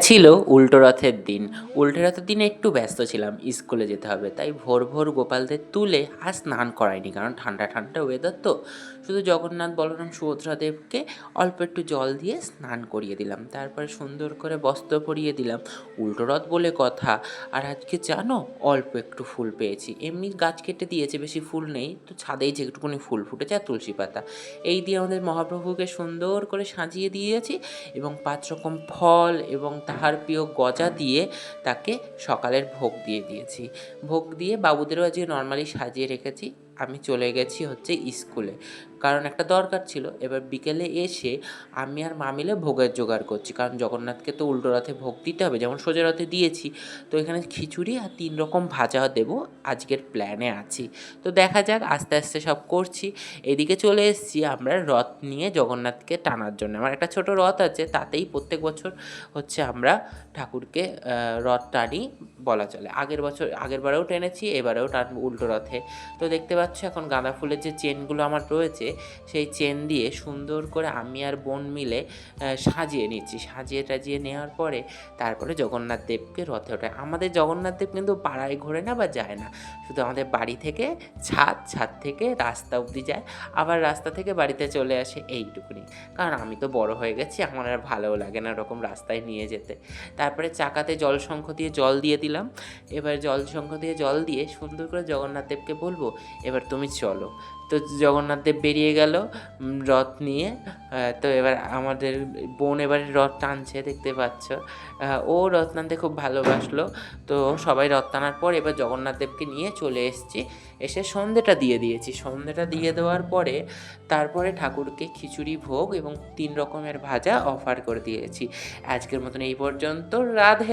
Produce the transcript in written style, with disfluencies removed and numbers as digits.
ছিল উল্টো রথের দিন। উল্টো রথের দিনে একটু ব্যস্ত ছিলাম, স্কুলে যেতে হবে, তাই ভোর ভোর গোপালদের তুলে আর স্নান করাইনি, কারণ ঠান্ডা ঠান্ডা ওয়েদার তো। শুধু জগন্নাথ বলরাম সুভদ্রাদেবকে অল্প একটু জল দিয়ে স্নান করিয়ে দিলাম, তারপরে সুন্দর করে বস্ত্র পরিয়ে দিলাম। উল্টো রথ বলে কথা। আর আজকে জানো, অল্প একটু ফুল পেয়েছি, এমনি গাছ কেটে দিয়েছে, বেশি ফুল নেই, তো ছাদেই যেটুকুনি ফুল ফুটেছে আর তুলসী পাতা, এই দিয়ে আমাদের মহাপ্রভুকে সুন্দর করে সাজিয়ে দিয়েছি। এবং 5 রকম ফল এবং তাহার প্রিয় গজা দিয়ে তাকে সকালের ভোগ দিয়ে দিয়েছি। ভোগ দিয়ে বাবুদেরও আজকে নর্মালি সাজিয়ে রেখেছি। আমি চলে গেছি হচ্ছে স্কুলে, কারণ একটা দরকার ছিল। এবার বিকেলে এসে আমি আর মা মিলে ভোগের জোগাড় করছি, কারণ জগন্নাথকে তো উল্টো রথে ভোগ দিতে হবে, যেমন সোজা রথে দিয়েছি। তো এখানে খিচুড়ি আর 3 রকম ভাজা দেবো, আজকের প্ল্যানে আছি। তো দেখা যাক, আস্তে আস্তে সব করছি। এদিকে চলে এসেছি আমরা রথ নিয়ে জগন্নাথকে টানার জন্য। আমার একটা ছোট রথ আছে, তাতেই প্রত্যেক বছর হচ্ছে আমরা ঠাকুরকে রথ টানি বলা চলে। আগেরবারেও টেনেছি, এবারেও টানবো উল্টো রথে। তো দেখতে পাচ্ছ এখন গাঁদা ফুলের যে চেনগুলো আমার রয়েছে, সেই চেন দিয়ে সুন্দর করে আমি আর বোন মিলে সাজিয়ে নিচ্ছি। সাজিয়ে টাজিয়ে নেওয়ার পরে তারপরে জগন্নাথ দেবকে রথে ওঠায়। আমাদের জগন্নাথ দেব কিন্তু পাড়ায় ঘোরে না বা যায় না, শুধু আমাদের বাড়ি থেকে ছাদ থেকে রাস্তা অবধি যায়, আবার রাস্তা থেকে বাড়িতে চলে আসে, এইটুকুনি। কারণ আমি তো বড় হয়ে গেছি, আমার আর ভালোও লাগে না ওরকম রাস্তায় নিয়ে যেতে। তারপরে চাকাতে জলশঙ্খ দিয়ে জল দিয়ে দিলাম। এবার জলশঙ্খ দিয়ে জল দিয়ে সুন্দর করে জগন্নাথ দেবকে বলবো, এবার তুমি চলো। তো জগন্নাথ দেব বেরিয়ে গেল রথ নিয়ে। তো এবার আমাদের বোন এবারে রথ টানছে, দেখতে পাচ্ছ। ও রথ টানতে খুব ভালোবাসলো। তো সবাই রথ টানার পর এবার জগন্নাথ দেবকে নিয়ে চলে এসেছি। এসে সন্ধেটা দিয়ে দিয়েছি। সন্ধেটা দিয়ে দেওয়ার পরে তারপরে ঠাকুরকে খিচুড়ি ভোগ এবং 3 রকমের ভাজা অফার করে দিয়েছি। আজকের মতন এই পর্যন্ত। রাধে।